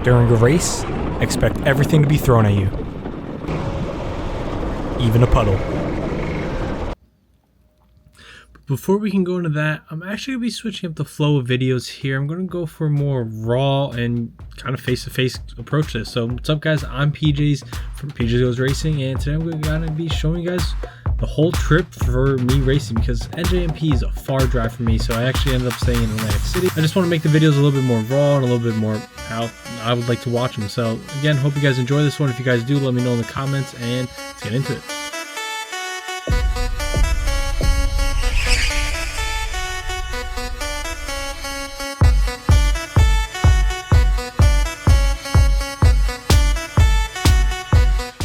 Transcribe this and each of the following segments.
During a race, expect everything to be thrown at you, even a puddle. Before we can go into that, I'm actually going to be switching up the flow of videos here. I'm going to go for a more raw and kind of face-to-face approach to this. So what's up, guys? I'm PJs from PJs Goes Racing, and today I'm going to be showing you guys the whole trip for me racing, because NJMP is a far drive for me, so I actually ended up staying in Atlantic City. I just want to make the videos a little bit more raw and a little bit more how I would like to watch them. So again, hope you guys enjoy this one. If you guys do, let me know in the comments, and let's get into it.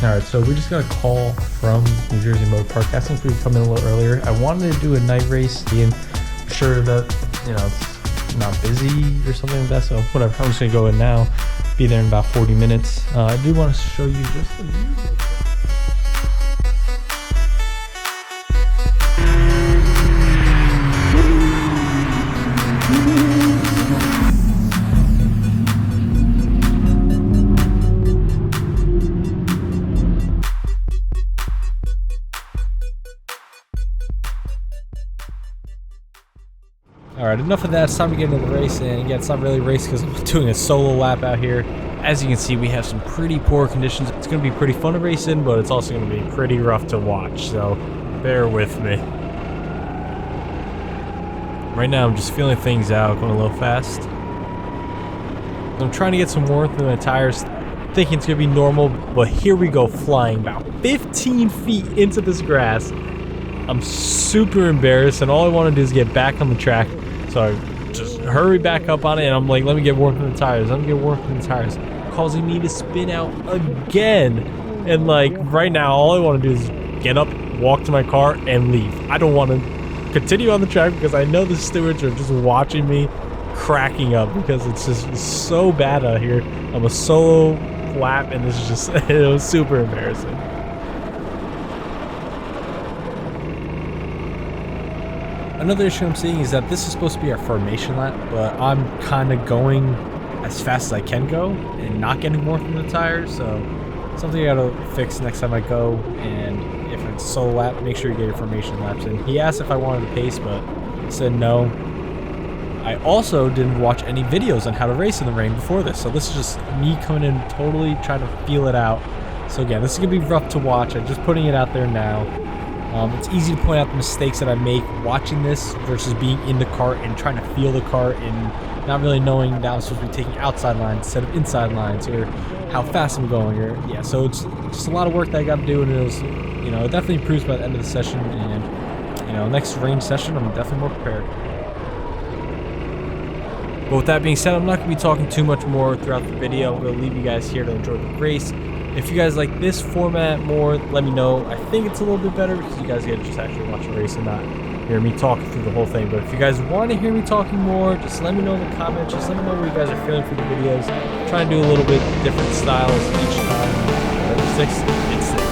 Alright, so we just got a call from New Jersey Motor Park asking if we could come in a little earlier. I wanted to do a night race, being sure that, it's not busy or something like that, so whatever. I'm just going to go in now, be there in about 40 minutes. I do want to show you just the view. Alright, enough of that. It's time to get into the race, and again, it's not really a race because I'm doing a solo lap out here. As you can see, we have some pretty poor conditions. It's going to be pretty fun to race in, but it's also going to be pretty rough to watch, so bear with me. Right now, I'm just feeling things out, going a little fast. I'm trying to get some warmth in my tires, thinking it's going to be normal, but here we go, flying about 15 feet into this grass. I'm super embarrassed, and all I want to do is get back on the track. So I just hurry back up on it, and I'm like, let me get warm in the tires. Let me get warm in the tires. Causing me to spin out again. And like right now, all I want to do is get up, walk to my car, and leave. I don't want to continue on the track because I know the stewards are just watching me cracking up because it's just so bad out here. I'm a solo lap, and this is just, it was super embarrassing. Another issue I'm seeing is that this is supposed to be our formation lap, but I'm kind of going as fast as I can go and not getting more from the tires, so something I gotta fix next time I go. And if it's solo lap, make sure you get your formation laps in. He asked if I wanted to pace, but I said no. I also didn't watch any videos on how to race in the rain before this, so this is just me coming in totally trying to feel it out. So again, this is gonna be rough to watch. I'm just putting it out there now. It's easy to point out the mistakes that I make watching this versus being in the cart and trying to feel the cart and not really knowing that I'm supposed to be taking outside lines instead of inside lines, or how fast I'm going, or yeah. So it's just a lot of work that I got to do, and it was, it definitely improves by the end of the session. And next range session, I'm definitely more prepared. But with that being said, I'm not going to be talking too much more throughout the video. I'm going to leave you guys here to enjoy the race. If you guys like this format more, let me know. I think it's a little bit better because you guys get to just actually watch the race and not hear me talking through the whole thing. But if you guys want to hear me talking more, just let me know in the comments. Just let me know what you guys are feeling for the videos. Try and do a little bit different styles each time. 6 and 6.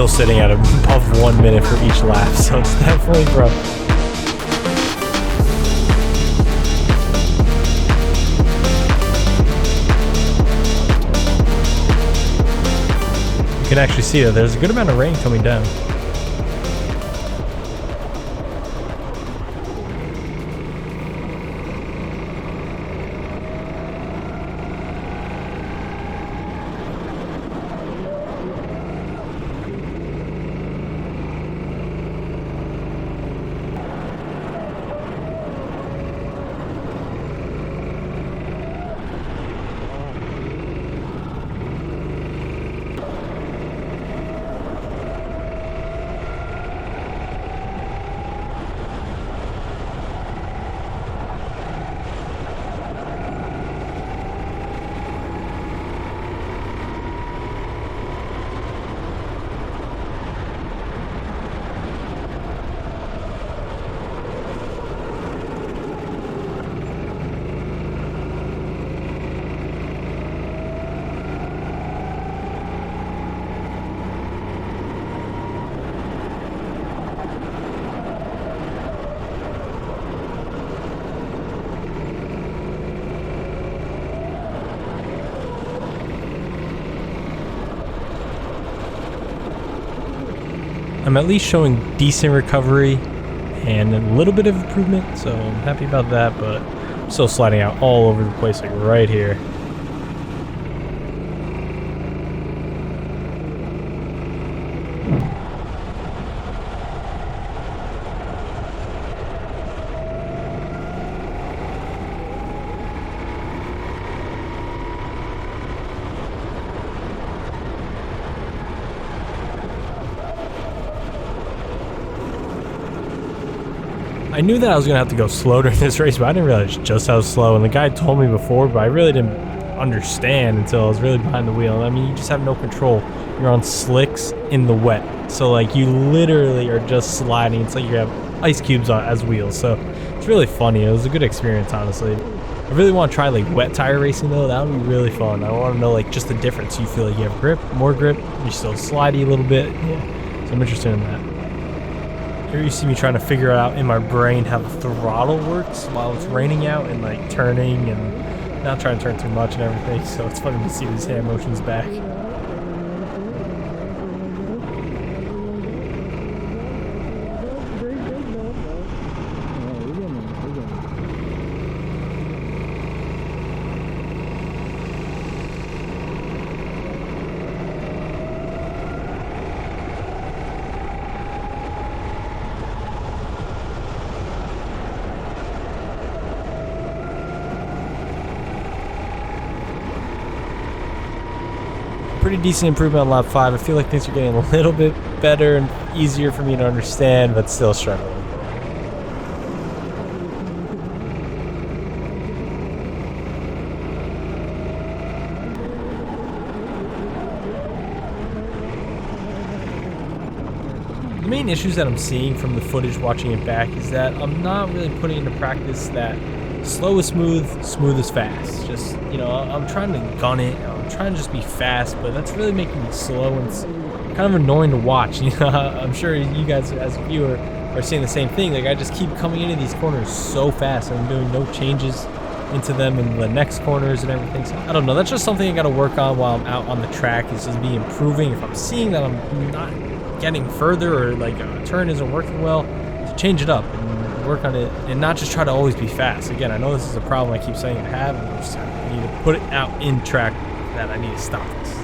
still sitting at above 1 minute for each lap, so it's definitely rough. You can actually see that there's a good amount of rain coming down. I'm at least showing decent recovery and a little bit of improvement, so I'm happy about that, but I'm still sliding out all over the place, like right here. I knew that I was going to have to go slow during this race, but I didn't realize just how slow. And the guy told me before, but I really didn't understand until I was really behind the wheel. I mean, you just have no control. You're on slicks in the wet. So, like, you literally are just sliding. It's like you have ice cubes on as wheels. So, it's really funny. It was a good experience, honestly. I really want to try, like, wet tire racing, though. That would be really fun. I want to know, like, just the difference. You feel like you have grip, more grip. You're still slidey a little bit. Yeah. So, I'm interested in that. Here you see me trying to figure out in my brain how the throttle works while it's raining out and like turning and not trying to turn too much and everything, so it's funny to see these hand motions back. Pretty decent improvement on lap 5. I feel like things are getting a little bit better and easier for me to understand, but still struggling. The main issues that I'm seeing from the footage watching it back is that I'm not really putting into practice that slow is smooth, smooth is fast. Just, you know, I'm trying to gun it. I'm trying to just be fast, but that's really making me slow, and it's kind of annoying to watch. You know, I'm sure you guys as a viewer are seeing the same thing. Like, I just keep coming into these corners so fast, and I'm doing no changes into them in the next corners and everything. So I don't know. That's just something I got to work on while I'm out on the track. Is just be improving. If I'm seeing that I'm not getting further or like a turn isn't working well, to change it up and work on it, and not just try to always be fast. Again, I know this is a problem I keep saying I have, and I need to put it out in track that I need to stop this.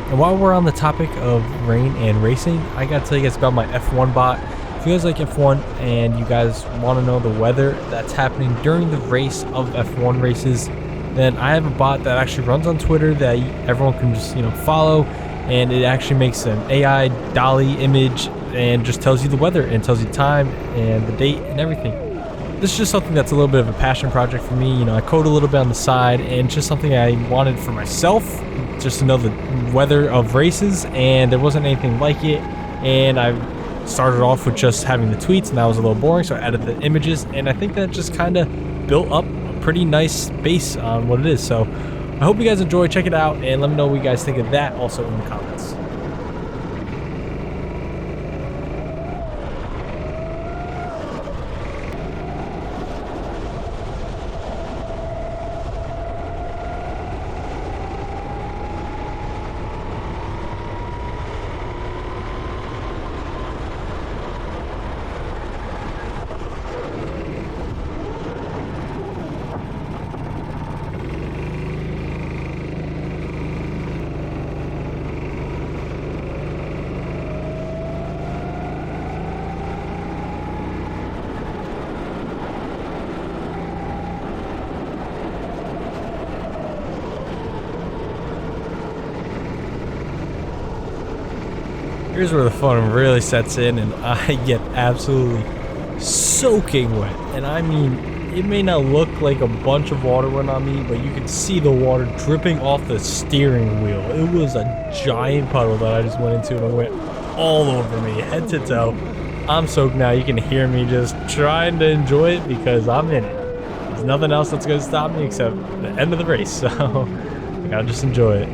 And while we're on the topic of rain and racing, I gotta tell you guys about my F1 bot. If you guys like F1 and you guys want to know the weather that's happening during the race of F1 races, then I have a bot that actually runs on Twitter that everyone can just, follow, and it actually makes an AI dolly image and just tells you the weather and tells you time and the date and everything. This is just something that's a little bit of a passion project for me. I code a little bit on the side, and just something I wanted for myself, just to know the weather of races, and there wasn't anything like it. And I started off with just having the tweets, and that was a little boring, so I added the images, and I think that just kind of built up a pretty nice base on what it is. So I hope you guys enjoy. Check it out, and let me know what you guys think of that also in the comments. Here's where the fun really sets in, and I get absolutely soaking wet. And I mean, it may not look like a bunch of water went on me, but you can see the water dripping off the steering wheel. It was a giant puddle that I just went into, and it went all over me, head to toe. I'm soaked now. You can hear me just trying to enjoy it because I'm in it. There's nothing else that's going to stop me except the end of the race, so I gotta just enjoy it.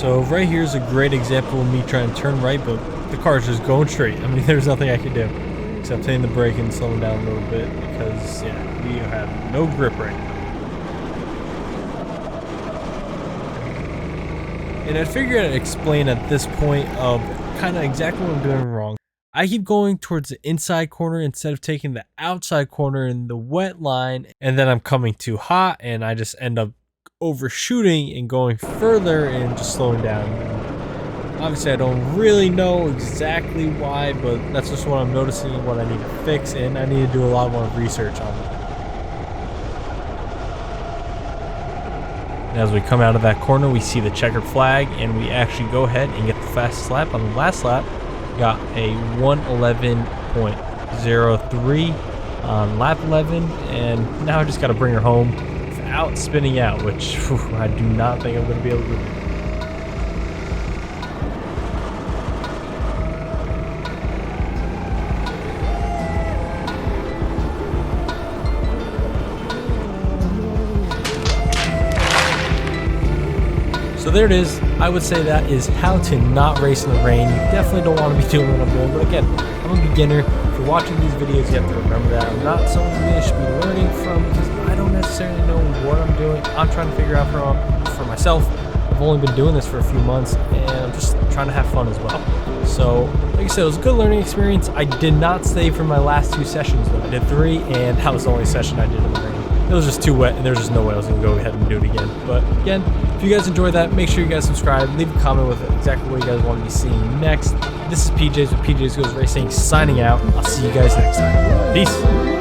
So right here is a great example of me trying to turn right, but the car's just going straight. I mean, there's nothing I can do except hitting the brake and slowing down a little bit because, yeah, we have no grip right now. And I figured I'd explain at this point of kind of exactly what I'm doing wrong. I keep going towards the inside corner instead of taking the outside corner in the wet line, and then I'm coming too hot and I just end up overshooting and going further and just slowing down. Obviously I don't really know exactly why, but that's just what I'm noticing, what I need to fix, and I need to do a lot more research on that. And as we come out of that corner, we see the checkered flag, and we actually go ahead and get the fastest lap. On the last lap, got a 1:11.03 on lap 11, and now I just got to bring her home without spinning out, which I do not think I'm going to be able to do. So there it is. I would say that is how to not race in the rain. You definitely don't want to be doing what I'm doing, but again, I'm a beginner. If you're watching these videos, you have to remember that I'm not someone you really should be learning from, because I don't necessarily know what I'm doing. I'm trying to figure out for myself I've only been doing this for a few months, and I'm just trying to have fun as well. So, like I said, it was a good learning experience. I did not stay for my last 2 sessions, though. I did 3, and that was the only session I did in the rain. It was just too wet, and there was just no way I was going to go ahead and do it again. But again, if you guys enjoyed that, make sure you guys subscribe. Leave a comment with exactly what you guys want to be seeing next. This is PJs with PJs Goes Racing signing out. I'll see you guys next time. Peace.